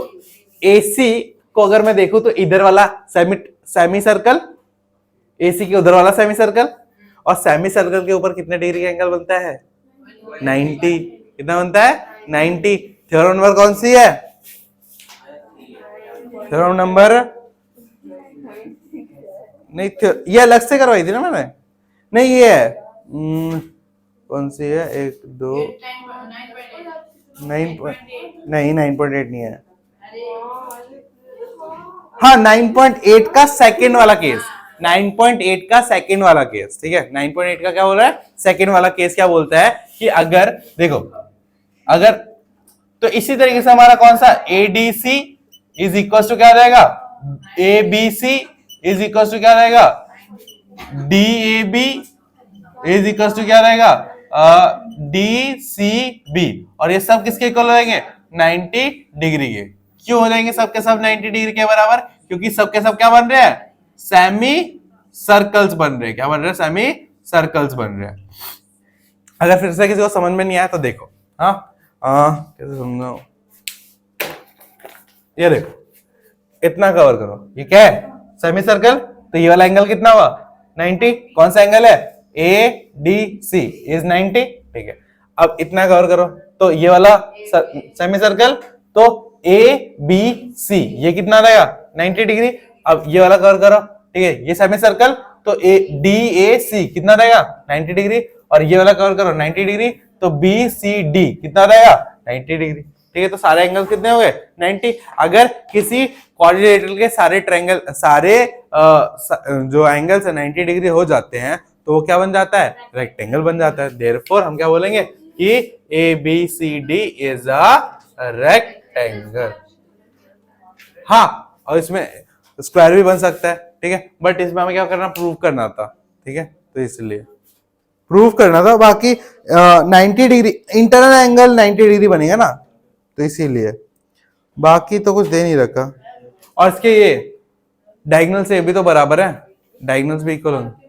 AC को अगर मैं देखूं तो इधर वाला सेमी सर्कल, AC के उधर वाला सेमी सर्कल, और सेमी सर्कल के ऊपर कितने डिग्री का एंगल बनता है, 90। कितना बनता है, 90। थ्योरम नंबर कौन सी है, थ्योरम नंबर नहीं, ये अलग से करवाई थी ना मैंने, नहीं ये है कौन सी है, 1 2 नहीं 9.8 नहीं है। हाँ 9.8 का सेकंड वाला केस, 9.8 का सेकंड वाला केस, ठीक है। 9.8 का क्या बोल रहा है, सेकंड वाला केस क्या बोलता है कि अगर देखो, अगर तो इसी तरीके से हमारा कौन सा ADC इज इक्वल टू क्या रहेगा, ABC इज इक्वल टू क्या रहेगा, DAB इज इक्वल टू क्या रहेगा, DCB। और ये सब किसके इक्वल रहेंगे, 90 डिग्री के। क्यों हो जाएंगे सबके सब 90 डिग्री के बराबर, क्योंकि सबके सब क्या बन रहे हैं, सेमी सर्कल्स बन रहे हैं। क्या बन रहे हैं, सेमी सर्कल्स बन रहे हैं। अगर फिर से किसी को समझ में नहीं आया तो देखो, हाँ कैसे समझाऊं, ये देखो, इतना कवर करो, ये क्या है, सेमी सर्कल। तो ये वाला एंगल कितना हुआ, 90। कौन सा एंगल है, ADC इज 90, ठीक है। अब इतना कवर करो, तो ये वाला सेमी सर्कल, तो ABC ये कितना रहेगा, 90 डिग्री। अब ये वाला कवर करो, ठीक है, ये सेमी सर्कल, तो DAC कितना रहेगा, 90 डिग्री। और ये वाला कवर करो 90 डिग्री, तो BCD कितना रहेगा, 90 डिग्री, ठीक है। तो सारे एंगल कितने हो गए, 90। अगर किसी क्वाड्रिलेटरल के सारे ट्रायंगल, सारे जो एंगल्स है 90 डिग्री हो जाते हैं तो वो क्या बन जाता है, रेक्टेंगल बन जाता है। देयरफॉर हम क्या बोलेंगे कि ABCD इज अ रेक्टेंगल। हाँ, और इसमें स्क्वायर भी बन सकता है, ठीक है, बट इसमें हमें क्या करना, प्रूव करना था, ठीक है। तो इसलिए प्रूव करना था, बाकी 90 डिग्री इंटरनल एंगल 90 डिग्री बनेगा ना, तो इसीलिए, बाकी तो कुछ दे नहीं रखा। और इसके ये डायगोनल से भी तो बराबर है, डायगोनल्स भी इक्वल होंगे,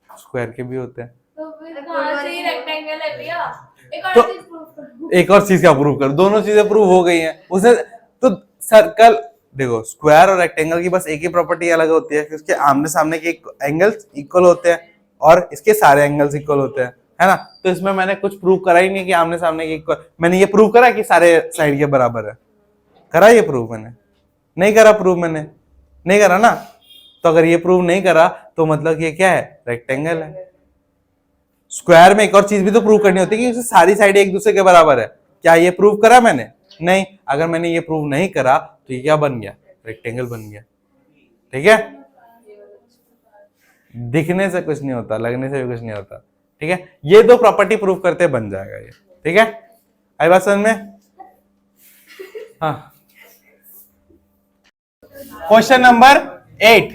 स्क्वायर के भी होते हैं। तो एक और चीज क्या प्रूव कर, दोनों चीजें प्रूव हो गई हैं उसने। तो सर्कल देखो स्क्वायर और रेक्टेंगल की बस एक ही प्रॉपर्टी अलग होती है कि उसके आमने सामने के एंगल्स इक्वल होते हैं और इसके सारे एंगल्स इक्वल होते हैं, है ना। तो इसमें मैंने कुछ प्रूव करा ही नहीं कि आमने सामने के इक्वल, मैंने ये प्रूव करा कि सारे साइड के बराबर है, करा ये प्रूव मैंने? नहीं करा प्रूव, मैंने नहीं करा ना। तो अगर ये प्रूव नहीं करा तो मतलब ये क्या है, रेक्टेंगल है। स्क्वायर में एक और चीज भी तो प्रूव करनी होती है कि सारी साइड एक दूसरे के बराबर है। क्या ये प्रूव करा मैंने? नहीं। अगर मैंने ये प्रूव नहीं करा तो ये क्या बन गया, रेक्टेंगल बन गया। ठीक है, दिखने से कुछ नहीं होता, लगने से भी कुछ नहीं होता। ठीक है, ये दो प्रॉपर्टी प्रूव करते बन जाएगा ये। ठीक है, आई बात समझ में? हाँ, क्वेश्चन नंबर 8,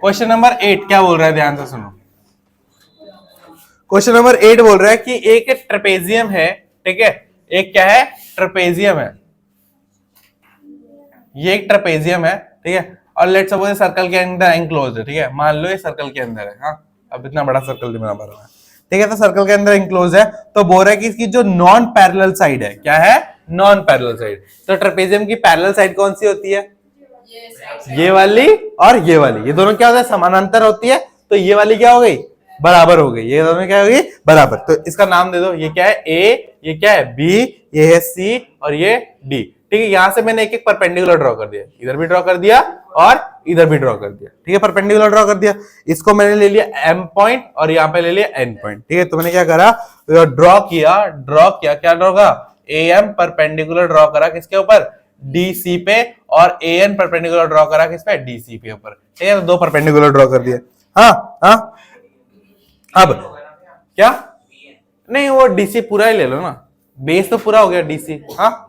क्वेश्चन नंबर 8 क्या बोल रहा है, ध्यान से सुनो। क्वेश्चन नंबर 8 बोल रहा है कि एक ट्रेपेजियम है, ठीक है, एक क्या है, ट्रेपेजियम है, ये एक ट्रेपेजियम है, ठीक है, और लेट सपोज सर्कल के अंदर एंक्लोज है, ठीक है, मान लो ये सर्कल के अंदर है। हाँ, अब इतना बड़ा सर्कल नहीं बना पा रहा है, ठीक है, तो सर्कल के अंदर एंक्लोज है। तो बोल रहा है कि इसकी जो नॉन पैरेलल साइड है, क्या है, नॉन पैरेलल साइड। तो ट्रेपेजियम की पैरेलल साइड कौन सी होती है, ये वाली और ये वाली, ये दोनों क्या होता है, समानांतर होती है। तो ये वाली क्या हो गई, बराबर हो गई, ये दोनों क्या हो गई, बराबर। तो इसका नाम दे दो, ये क्या है, ए, ये क्या है, बी, ये है सी और ये डी। ठीक है, यहां से मैंने एक एक परपेंडिकुलर ड्रॉ कर दिया, इधर भी ड्रॉ कर दिया और इधर भी ड्रॉ कर दिया। ठीक है, परपेंडिकुलर ड्रॉ कर दिया। इसको मैंने ले लिया एम पॉइंट और यहाँ पे ले लिया एन पॉइंट। ठीक है, तो मैंने क्या करा, ड्रॉ किया, क्या ड्रॉ करा, ए एम परपेंडिकुलर ड्रॉ करा किसके ऊपर, डीसी पे, और ए एन परपेंडिकुलर ड्रॉ करा किस पे, डीसी पे ऊपर। ठीक है, तो दो परपेंडिकुलर ड्रॉ कर दिए। हाँ हाँ, अब क्या, नहीं वो डीसी पूरा ही ले लो ना, बेस तो पूरा हो गया डीसी। हाँ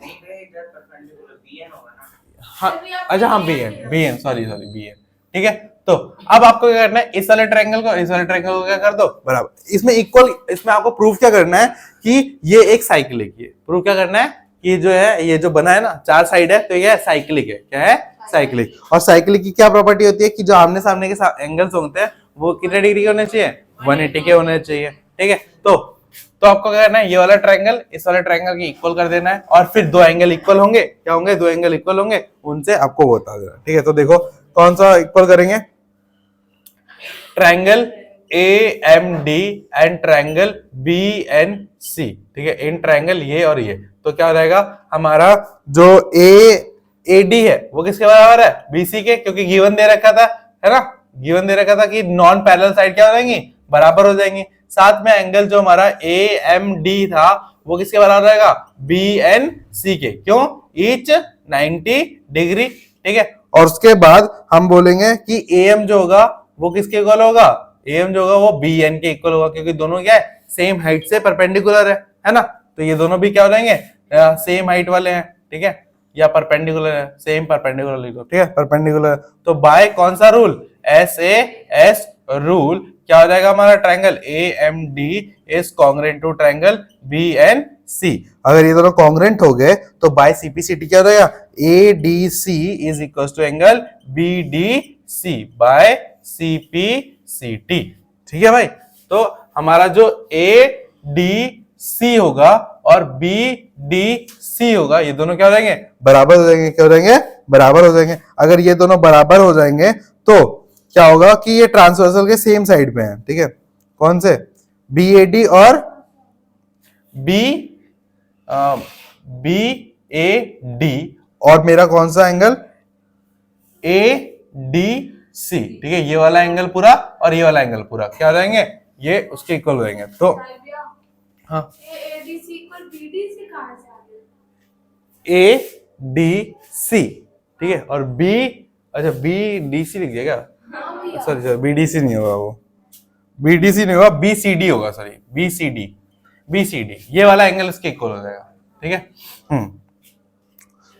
हाँ, अच्छा हाँ, B N sorry B N. ठीक है, तो अब आपको क्या करना है, इस वाले ट्रायंगल को क्या कर दो, बराबर। इसमें इक्वल, इसमें आपको प्रूफ क्या करना है कि ये एक साइक्लिक है। प्रूफ क्या करना है कि जो है, ये जो बना है ना, चार साइड है, तो ये साइक्लिक है। क्या है, साइक्लिक। और साइक्लिक की क्या प्रॉपर्टी होती है कि जो आमने सामने के एंगल्स होते हैं वो कितने डिग्री के होने चाहिए, 180 के होने चाहिए। ठीक है, तो आपको क्या करना है, ये वाला ट्रायंगल इस वाले ट्रायंगल की इक्वल कर देना है, और फिर दो एंगल इक्वल होंगे, क्या होंगे, दो एंगल इक्वल होंगे, उनसे आपको वो बता देना। ठीक है, तो देखो कौन सा इक्वल करेंगे, triangle A M D and triangle B N C. ठीक है, इन ट्रायंगल ये और ये, तो क्या हो जाएगा हमारा, जो ए डी है वो किसके बराबर है, बीसी के, क्योंकि गिवन दे रखा था, है ना, गिवन दे रखा था कि नॉन पैरेलल साइड क्या हो जाएंगी, बराबर हो जाएंगी। साथ में एंगल जो हमारा ए एम डी था वो किसके बराबर रहेगा, बी एन सी के, क्यों, ईच 90 डिग्री। ठीक है, और उसके बाद हम बोलेंगे कि ए एम जो होगा वो किसके इक्वल होगा, ए एम जो होगा वो बी एन के इक्वल होगा, क्योंकि दोनों क्या है, सेम हाइट से परपेंडिकुलर है ना। तो ये दोनों भी क्या हो जाएंगे, सेम हाइट वाले हैं। ठीक है, या परपेंडिकुलर है, सेम परपेंडिकुलर लिखो। ठीक है, परपेंडिकुलर। तो बाय कौन सा rule, S A S rule, क्या हो जाएगा हमारा, triangle A M D is congruent to triangle B N C. अगर ये दोनों कॉन्ग्रुएंट हो गए तो बाय सीपीसीटी क्या हो जाएगा, A D C is equal to angle B D C by CPCT. ठीक है भाई, तो हमारा जो ए डी सी होगा और बी डी सी होगा, ये दोनों क्या हो जाएंगे, बराबर हो जाएंगे। क्या हो जाएंगे, बराबर हो जाएंगे। अगर ये दोनों बराबर हो जाएंगे तो क्या होगा कि ये ट्रांसवर्सल के सेम साइड पे हैं। ठीक है, कौन से, बी ए डी और बी ए डी, और मेरा कौन सा एंगल, ए डी सी। ठीक है, ये वाला एंगल पूरा और ये वाला एंगल पूरा क्या हो जाएंगे, ये उसके इक्वल हो जाएंगे। तो हाँ, ए डी सी, ठीक है, और बी, अच्छा बी डी सी लिख दिया क्या, सॉरी बी डी सी नहीं होगा, वो बी डी सी नहीं होगा, बी सी डी होगा, सॉरी बी सी डी, ये वाला एंगल इसके इक्वल हो जाएगा। ठीक है,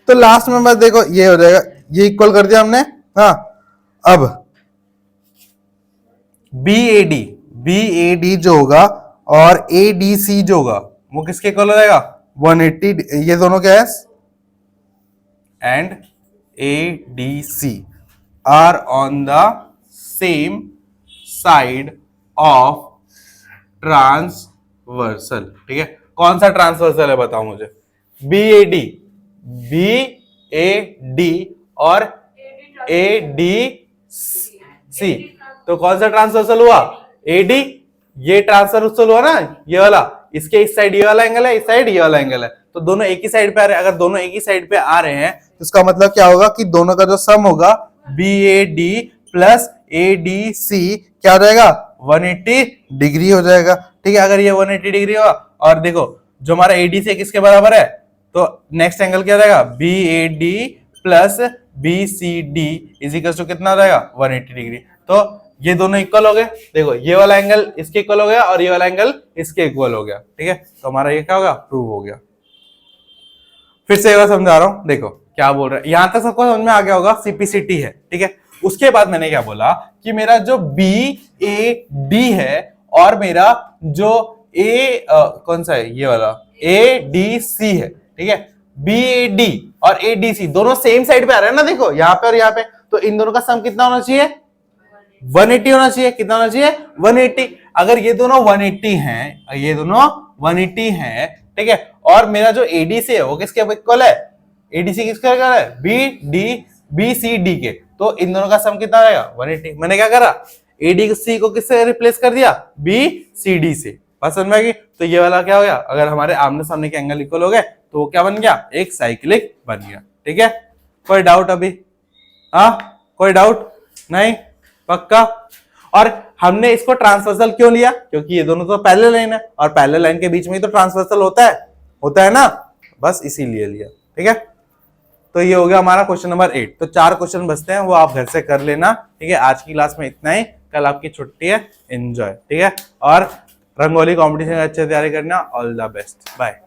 तो लास्ट में बस देखो ये हो जाएगा, ये इक्वल कर दिया हमने। हाँ, अब बी ए डी जो होगा और ए डी सी जो होगा वो किसके इक्वल हो जाएगा, 180। ये दोनों क्या है, and A D C are on the same side of transversal. ठीक है, कौन सा ट्रांसवर्सल है बताओ मुझे, बी ए डी और ए डी सी, तो कौन सा ट्रांसवर्सल हुआ? A D. ये ट्रांसवर्सल हुआ ना, ये वाला, इसके इस साइड ये वाला एंगल है, इस साइड ये वाला एंगल है, तो दोनों एक ही साइड पे आ रहे हैं। अगर दोनों एक ही साइड पे आ रहे हैं तो इसका मतलब क्या होगा कि दोनों का जो सम होगा B A D plus A D C क्या हो जाएगा? 180 डिग्री हो जाएगा। ठीक है, अगर ये 180 डिग्री हुआ और देखो जो हमारा ए डी सी किसके बराबर है, तो नेक्स्ट एंगल क्या रहेगा? B A D plus B C D is equal to कितना हो जाएगा? 180 डिग्री। तो ये दोनों इक्वल हो गए। देखो ये वाला एंगल इसके इक्वल हो गया और ये वाला एंगल इसके इक्वल हो गया। ठीक है, तो हमारा ये क्या होगा? प्रूव हो गया। फिर से एक बार समझा रहा हूं, देखो क्या बोल रहा है, यहां तक सबको समझ में आ गया होगा, सीपीसीटी है। ठीक है, उसके बाद मैंने क्या बोला कि मेरा जो बी ए डी है और मेरा जो कौन सा है? ये वाला ए डी सी है। ठीक है, बी ए डी और ए डी सी दोनों सेम साइड पे आ रहे हैं ना, देखो यहाँ पे और यहाँ पे, तो इन दोनों का सम कितना होना चाहिए? 180 होना चाहिए। कितना होना चाहिए? 180। अगर ये दोनों 180 हैं, ये दोनों 180 हैं, ठीक है, और मेरा जो एडीसी है वो किसके इक्वल है? एडीसी किसके इक्वल है? बी सी डी के। तो इन दोनों का सम कितना आएगा? 180। मैंने क्या करा? एडीसी को किससे रिप्लेस कर दिया? बी सी डी से। बात समझ में आ गई? तो ये वाला क्या हो गया? अगर हमारे आमने सामने के एंगल इक्वल हो गए तो वो क्या बन गया? एक साइक्लिक बन गया। ठीक है, कोई डाउट अभी? हाँ, कोई डाउट नहीं? पक्का? और हमने इसको ट्रांसवर्सल क्यों लिया? क्योंकि ये दोनों तो पैरेलल लाइन है और पैरेलल लाइन के बीच में ही तो ट्रांसवर्सल होता है ना, बस इसीलिए लिया। ठीक है, तो ये हो गया हमारा क्वेश्चन नंबर 8। तो 4 क्वेश्चन बचते हैं, वो आप घर से कर लेना। ठीक है, आज की क्लास में इतना ही, कल आपकी छुट्टी है, एंजॉय। ठीक है, और रंगोली कॉम्पिटिशन अच्छे तैयारी करना। All the best, bye.